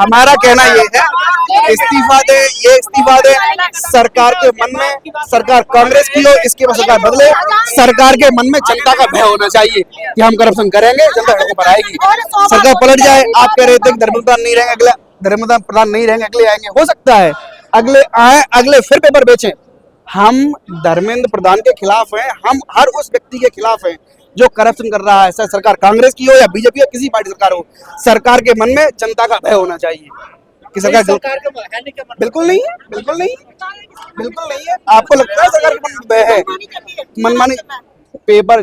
हमारा कहना ये है, इस्तीफा दे, ये इस्तीफा दे। सरकार के मन में, सरकार कांग्रेस की हो, इसके बाद सरकार बदले, सरकार के मन में जनता का भय होना चाहिए कि हम करप्शन करेंगे, जनता सड़कों पर आएगी। सरकार पलट जाए। आप कह रहे थे कि धर्मेंद्र प्रधान नहीं रहेंगे, अगले धर्मेंद्र प्रधान नहीं रहेंगे, अगले आएंगे, हो सकता है अगले आए, अगले फिर पेपर बेचें। हम धर्मेंद्र प्रधान के खिलाफ हैं, हम हर उस व्यक्ति के खिलाफ हैं जो करप्शन कर रहा है, सरकार कांग्रेस की हो या बीजेपी हो, किसी पार्टी सरकार हो। सरकार के मन में जनता का भय होना चाहिए कि सरकार बिल्कुल नहीं है, बिल्कुल नहीं, बिल्कुल नहीं है। आपको लगता है सरकार के मन में भय है? मनमानी पेपर,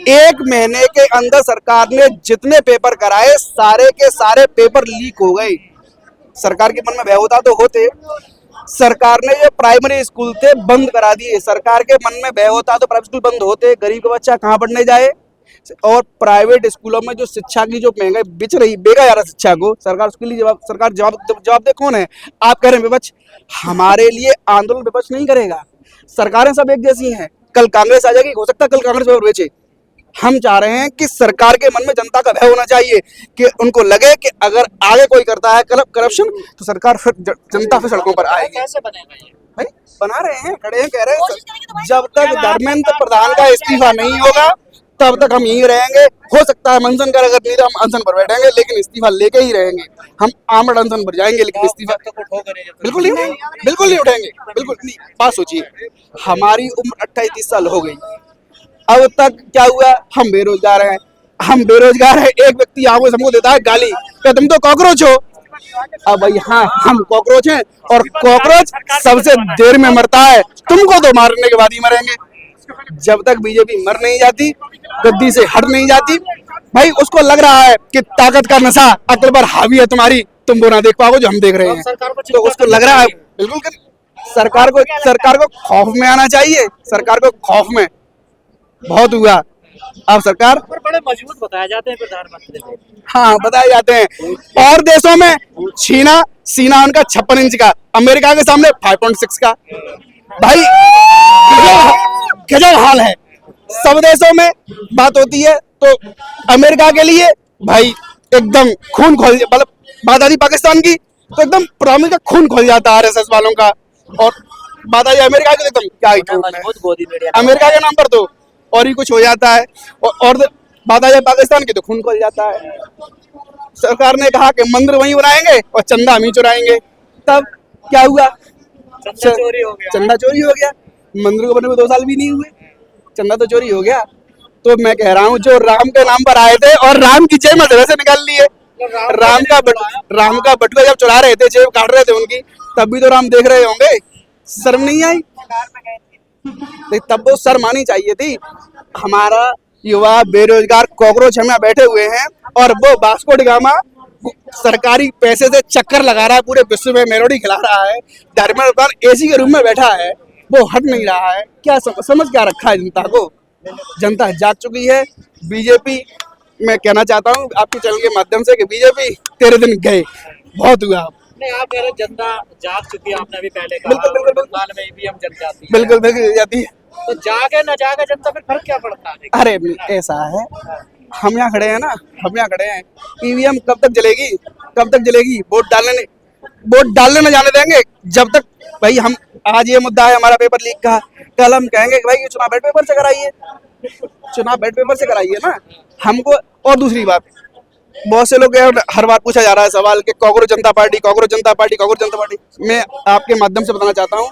एक महीने के अंदर सरकार ने जितने पेपर कराए, सारे के सारे पेपर लीक हो गए। सरकार के मन में भय होता तो होते। सरकार ने जो प्राइमरी स्कूल थे बंद करा दिए। सरकार के मन में भय होता तो प्राइमरी स्कूल बंद होते। गरीब का बच्चा कहाँ पढ़ने जाए? और प्राइवेट स्कूलों में जो शिक्षा की जो महंगाई बिच रही, बेगा जा रहा शिक्षा को, सरकार उसके लिए सरकार जवाब दे कौन है? आप कह रहे हैं विपक्ष। हमारे लिए आंदोलन विपक्ष नहीं करेगा। सरकारें सब एक जैसी हैं। कल कांग्रेस आ जाएगी, हो सकता है कल कांग्रेस पेपर बेचे। हम चाह रहे हैं कि सरकार के मन में जनता का भय होना चाहिए कि उनको लगे कि अगर आगे कोई करता है करप्शन तो सरकार फिर जनता फिर सड़कों पर आएगी। कैसे बनेगा ये? भाई बना रहे हैं, खड़े हैं, कह रहे हैं जब तक धर्मेंद्र प्रधान का इस्तीफा नहीं होगा तब तक हम यहीं रहेंगे। हो सकता है अनशन कर, अगर नहीं तो हम अनशन पर बैठेंगे, लेकिन इस्तीफा लेके ही रहेंगे। हम आमरण अनशन पर जाएंगे, लेकिन इस्तीफा बिल्कुल नहीं उठेंगे, बिल्कुल नहीं उठेंगे, बिल्कुल नहीं। बात सोचिए, हमारी उम्र 28-30 साल हो गई, अब तक क्या हुआ? हम बेरोजगार हैं, हम बेरोजगार हैं। एक व्यक्ति आपको समूह देता है गाली कि तुम तो कॉकरोच हो। अब भाई हाँ, हम कॉकरोच हैं, और कॉकरोच सबसे देर में मरता है। तुमको तो मारने के बाद ही मरेंगे। जब तक बीजेपी मर नहीं जाती, गद्दी से हट नहीं जाती, भाई उसको लग रहा है कि ताकत का नशा अकल पर हावी है तुम्हारी, तुम वो ना देख पाओगे जो हम देख रहे हैं। तो उसको लग रहा है बिल्कुल सरकार को खौफ में आना चाहिए। सरकार को खौफ में बहुत हुआ। अब सरकार पर बड़े मजबूत बताए जाते हैं प्रधानमंत्री को। हाँ बताए जाते हैं। और देशों में सीना उनका 56 इंच का, अमेरिका के सामने 5.6 का। भाई गजब हाल है। सब देशों में बात होती है तो अमेरिका के लिए भाई एकदम खून खोल, मतलब बात आती पाकिस्तान की तो एकदम प्रधानमंत्री का खून खोल जाता है आरएसएस वालों का, और बात आई अमेरिका की तो एकदम क्या ही अमेरिका के नाम पर तो और ही कुछ हो जाता है, और बात आ जाए पाकिस्तान की तो खून खोल जाता है। सरकार ने कहा कि मंदिर वहीं बनाएंगे और चंदा हम ही चुराएंगे। तब क्या हुआ? चंदा चोरी हो गया। मंदिर को बने हुए 2 साल भी नहीं हुए, चंदा तो चोरी हो गया। तो मैं कह रहा हूँ जो राम के नाम पर आए थे और राम की जेब में से निकाल लिए। राम का बटुआ जब चुरा रहे थे, जेब काट रहे थे उनकी, तब भी तो राम देख रहे होंगे। शर्म नहीं आई? तब वो शर्म आनी चाहिए थी। हमारा युवा बेरोजगार कॉकरोच हम यहाँ बैठे हुए हैं, और वो वास्को डी गामा सरकारी पैसे से चक्कर लगा रहा है, पूरे विश्व में मेलोडी खिला रहा है। धर्मेंद्र प्रधान एसी के रूम में बैठा है, वो हट नहीं रहा है। क्या समझ क्या रखा है जनता को? जनता जाग चुकी है। बीजेपी, मैं कहना चाहता हूँ आपके चैनल के माध्यम से कि बीजेपी तेरे दिन गए, बहुत हुआ। नहीं, आप कह रहे जनता जाग चुकी है, आपने भी पहले कहा। बिल्कुल बंगाल में ईवीएम जल जाती है। बिल्कुल जाती है। तो जागे न जागे जनता, फिर फर्क क्या पड़ता है? अरे ऐसा है, हम यहाँ खड़े हैं ना, हम यहाँ खड़े हैं, ईवीएम कब तक जलेगी? कब तक जलेगी? वोट डालने न जाने देंगे जब तक। भाई हम आज ये मुद्दा है हमारा पेपर लीक का, कल हम कहेंगे कि भाई ये चुनाव बैलेट पेपर से कराइए, चुनाव बैलेट पेपर से कराइए ना हमको। और दूसरी बात, बहुत से लोग हर बार पूछा जा रहा है सवाल कि कॉकरोच जनता पार्टी, कॉकरोच जनता पार्टी, कॉकरोच जनता पार्टी। मैं आपके माध्यम से बताना चाहता हूँ,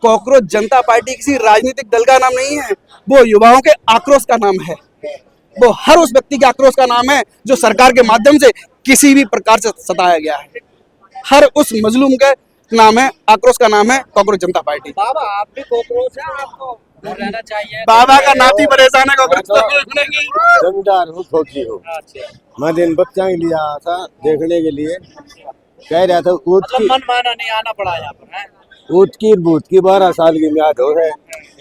कॉकरोच जनता पार्टी किसी राजनीतिक दल का नाम नहीं है, वो युवाओं के आक्रोश का नाम है। वो हर उस व्यक्ति के आक्रोश का नाम है जो सरकार के माध्यम से किसी भी प्रकार से सताया गया है। हर उस मजलूम का नाम है, आक्रोश का नाम है कॉकरोच जनता पार्टी। बाबा आप भी कॉकरोच हैं, आपको रहना चाहिए। बाबा का नाती परेशान है कॉकरोच जमींदार हूँ, फौजी हूँ। मैं दिन बच्चा ही लिया था देखने के लिए, कह रहा था ऊँट की, मन माना नहीं आना पड़ा यहाँ पर है। ऊँट की बूथ की 12 साल की म्याद हो है,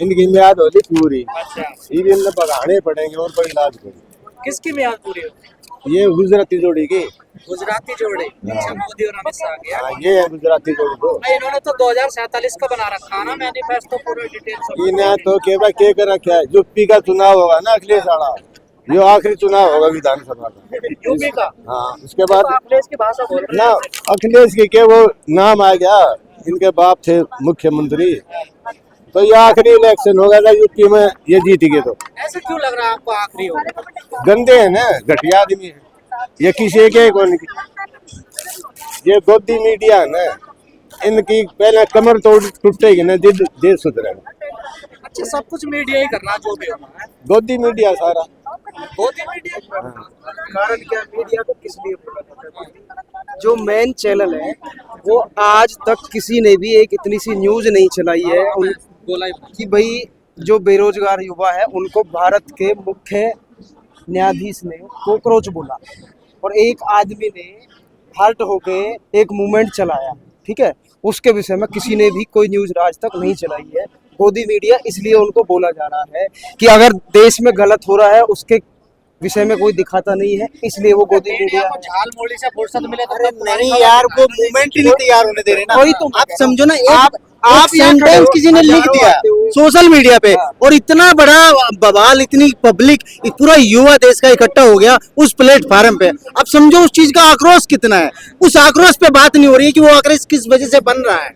इनकी म्याद होती पूरी। अच्छा, इन्हें पकाने पड़ेंगे और कोई इलाज करें। किसकी म्याद पूरी होती? ये गुजराती जोड़ी की, गुजराती जोड़े। अच्छा, मोदी और अमित शाह आ गया। ये है गुजराती जोड़ी को। इन्होंने तो 2047 का बना रखा है ना मैनिफेस्टो, पूरा डिटेल सब। इन्हें तो केवल के कर रखा है, यूपी का चुनाव होगा ना अगले साल, ये आखिरी चुनाव होगा विधानसभा का। यूपी का। हाँ, उसके बाद अखिलेश की भाषा बोल रहे ना अखिलेश के क्या वो नाम आ गया, इनके बाप थे मुख्यमंत्री, तो ये आखिरी इलेक्शन होगा ना यूपी में, ये जीत गए। तो हैं। ऐसे क्यों लग रहा है आपको आखिरी होगा? गंदे है ना, घटिया आदमी है ये, किसी के कौन की, ये गोदी मीडिया है ना, इनकी पहले कमर तोड़ टूटेगी ना, देश सुधरेगा। अच्छा, सब कुछ मीडिया ही करना जो भी होना है। गोदी मीडिया सारा। बहुत ही मीडिया। कारण क्या, मीडिया को किस लिए बोला जाता है? जो मेन चैनल है वो आज तक किसी ने भी एक इतनी सी न्यूज नहीं चलाई है बोला ही कि भाई जो बेरोजगार युवा है उनको भारत के मुख्य न्यायाधीश ने कॉकरोच बोला, और एक आदमी ने हर्ट होके एक मूवमेंट चलाया, ठीक है, उसके विषय में किसी ने भी कोई न्यूज आज तक नहीं चलाई है। गोदी मीडिया इसलिए उनको बोला जा रहा है कि अगर देश में गलत हो रहा है उसके विषय में कोई दिखाता नहीं है, इसलिए वो गोदी मीडिया को झाल मोड़ी से फुर्सत मिले तो नहीं यार, वो मूवमेंट ही नहीं तैयार होने दे रहे ना। वही तो आप समझो ना, आप सेंटेंस किसी ने लिख दिया सोशल मीडिया पे, और इतना बड़ा बवाल, इतनी पब्लिक, पूरा युवा देश का इकट्ठा हो गया उस प्लेटफार्म पे। अब समझो उस चीज का आक्रोश कितना है। उस आक्रोश पे बात नहीं हो रही है कि वो आक्रोश किस वजह से बन रहा है,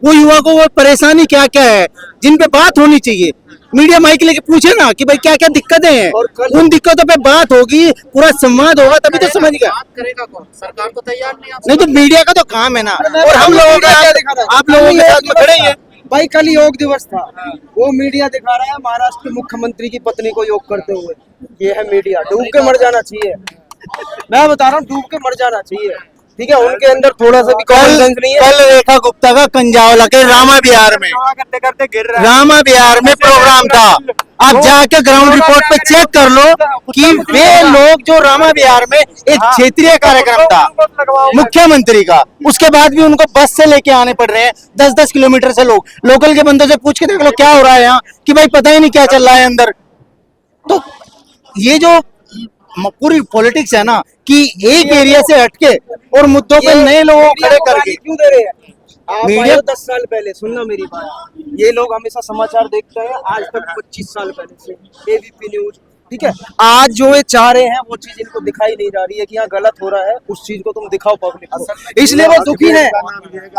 वो युवा को वो परेशानी क्या क्या है जिन पे बात होनी चाहिए। मीडिया माइक लेके पूछे ना कि भाई क्या क्या दिक्कतें हैं, उन दिक्कतों पे बात होगी, पूरा संवाद होगा, तभी तो समझेगा। बात करेगा कौन? सरकार तो तैयार नहीं है। नहीं तो मीडिया का तो काम है ना, और हम लोगों का आप लोगों के साथ में खड़े ही हैं। भाई कल योग दिवस था, वो मीडिया दिखा रहा है महाराष्ट्र के मुख्यमंत्री की पत्नी को योग करते हुए। ये है मीडिया, डूब के मर जाना चाहिए। मैं बता रहा हूँ, डूब के मर जाना चाहिए, ठीक है। उनके अंदर थोड़ा सा भी कॉमन सेंस नहीं है। कल रेखा गुप्ता का कंजावला के रामा बिहार में, करते करते गिर रहा है। रामा बिहार में प्रोग्राम था। आप जाके ग्राउंड रिपोर्ट पे चेक कर लो कि वे लोग जो रामा बिहार में एक क्षेत्रीय कार्यक्रम था मुख्यमंत्री का, उसके बाद भी उनको बस से लेके आने पड़ रहे हैं 10-10 किलोमीटर से। लोग लोकल के बंदों से पूछ के देख लो क्या हो रहा है यहाँ, कि भाई पता ही नहीं क्या चल रहा है अंदर। तो ये जो पूरी पॉलिटिक्स है ना, कि एक एरिया से हटके और मुद्दों पे नए लोगों को खड़े करके क्यों दे रहे हैं? आप मीडिया- आए 10 साल पहले, सुनना मेरी बात, ये लोग हमेशा समाचार देखते हैं आज तक 25 साल पहले से, एबीपी न्यूज, ठीक है। आज जो ये चाह रहे हैं वो चीज इनको दिखाई नहीं जा रही है कि यहाँ गलत हो रहा है, उस चीज को तुम दिखाओ पब्लिक को, इसलिए वो दुखी है,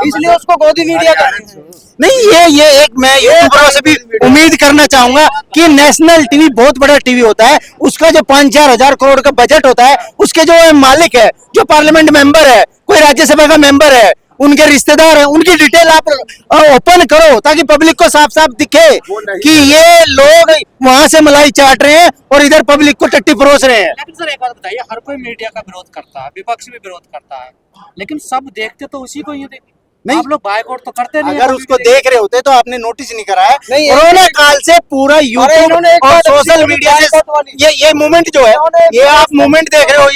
इसलिए उसको गोदी मीडिया का नहीं। ये एक मैं यूट्यूबरों से भी उम्मीद करना चाहूंगा कि नेशनल टीवी बहुत बड़ा टीवी होता है, उसका जो 5-4 हजार करोड़ का बजट होता है, उसके जो मालिक है, जो पार्लियामेंट मेंबर है, कोई राज्यसभा का मेंबर है, उनके रिश्तेदार हैं, उनकी डिटेल आप ओपन करो ताकि पब्लिक को साफ साफ दिखे कि ये लोग वहां से मलाई चाट रहे हैं और इधर पब्लिक को टट्टी परोस रहे हैं। लेकिन सर एक बात बताइए, हर कोई मीडिया का विरोध करता है, विपक्ष भी विरोध करता है, लेकिन सब देखते तो उसी को ही देखते। नहीं। आप लोग बायकॉट तो करते नहीं। अगर उसको देख रहे होते तो आपने नोटिस नहीं करा है। नहीं, कोरोना काल से पूरा यूट्यूब इन्होंने एक और बात अच्छी सोशल बोली, मीडिया से बायकॉट वाली। ये मूवमेंट जो है, ये आप मूवमेंट देख रहे हो,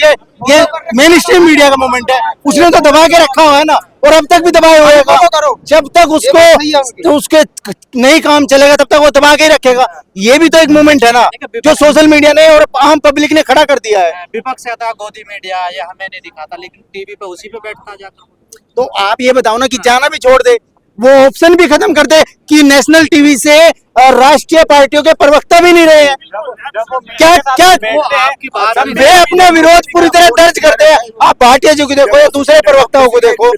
ये मेन स्ट्रीम मीडिया का मूवमेंट है। उसने तो दबा के रखा हुआ है ना, और अब तक भी दबाए हुए होगा। जब तक उसको तो उसके नहीं काम चलेगा तब तक वो दबा के ही रखेगा। ये भी तो एक मूवमेंट है ना, जो सोशल मीडिया ने और आम पब्लिक ने खड़ा कर दिया है। विपक्ष कहता गोदी मीडिया ये हमें नहीं दिखाता, लेकिन टीवी पे उसी पे बैठता जाकर। तो आप ये बताओ ना कि जाना भी छोड़ दे, वो ऑप्शन भी खत्म कर दे कि नेशनल टीवी से राष्ट्रीय पार्टियों के प्रवक्ता भी नहीं रहे हैं। क्या क्या आपकी बात वे अपना विरोध पूरी तरह दर्ज करते हैं। आप भाटिया जी को देखो या दूसरे प्रवक्ताओं को देखो,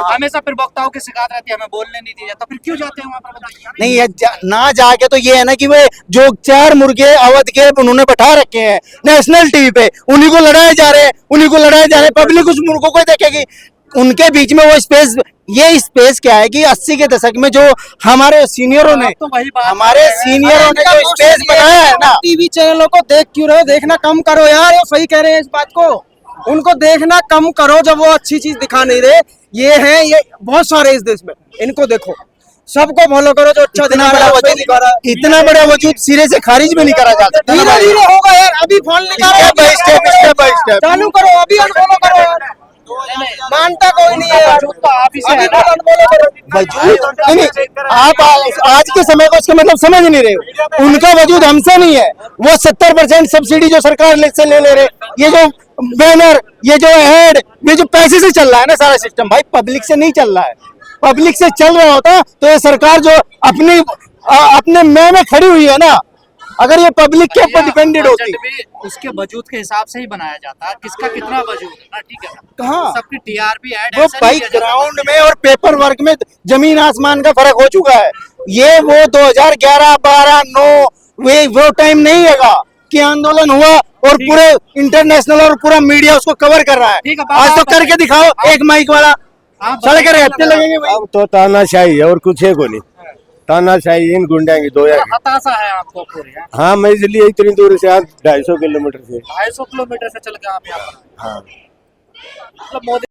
हमेशा प्रवक्ताओं की शिकायत रहती है, हमें बोलने नहीं दिया, तो फिर क्यों जाते हैं वहाँ पर बताइए? नहीं है ना जाके तो ये है ना कि वे जो 4 मुर्गे अवध के उन्होंने बैठा रखे हैं नेशनल टीवी पे, उन्हीं को लड़ाए जा रहे हैं, उन्हीं को लड़ाए जा रहे हैं। पब्लिक उस मुर्गों को देखेगी, उनके बीच में वो स्पेस, ये स्पेस क्या है कि 80 के दशक में जो हमारे सीनियरों ने तो वही बात हमारे है। सीनियरों ने जो स्पेस बनाया है ना, टीवी चैनलों को देख क्यों रहे हो? देखना कम करो यार, वो सही कह रहे हैं इस बात को, उनको देखना कम करो जब वो अच्छी चीज दिखा नहीं रहे। ये बहुत सारे इस देश में, इनको देखो, सबको फॉलो करो जो अच्छा इतना बड़ा वजूद, इतना बड़ा वजूद सिरे से खारिज भी नहीं करा जा सकता। धीरे धीरे होगा यार, अभी फोन निकालो, step by step, step by step चालू करो, अभी अनफॉलो करो यार, मानता कोई नहीं है यार, आप ही से अभी है ना। अनफॉलो करो। वजूद नहीं, आप आज के समय को उसका मतलब समझ नहीं रहे हो। उनका वजूद हमसे नहीं है, वो 70% सब्सिडी जो सरकार से ले रहे, ये जो बैनर, ये जो एड, ये जो पैसे से चल रहा है ना सारा सिस्टम, भाई पब्लिक से नहीं चल रहा है। पब्लिक से चल रहा होता तो ये सरकार जो अपने में खड़ी हुई है ना, अगर ये पब्लिक के ऊपर डिपेंडेड होती। बजट भी उसके वजूद के हिसाब से ही बनाया जाता है, किसका कितना वजूद है ना, ठीक है ना, कहाँ? सबकी टीआरपी ऐड वो ऐसा भाई नहीं किया जाता। ग्राउंड में और पेपर वर्क में जमीन आसमान का फर्क हो चुका है। ये वो 2011, 12, 9 वो टाइम नहीं हैगा कि आंदोलन हुआ और ठीक पूरे इंटरनेशनल और पूरा मीडिया उसको कवर कर रहा ठीक है। है, आज तो आप करके बताइए। दिखाओ एक माइक वाला, आप सड़क बताइए, रहते लगेंगे भाई। अब तो तानाशाही है और कुछ है को नहीं, तानाशाही इन गुंडा की दो यार। हताशा है आपको पूरी है? हाँ मैं इसलिए इतनी दूर से 250 किलोमीटर से। 250 किलोमीटर से चल के आप यहाँ पर, हाँ मतलब मोदी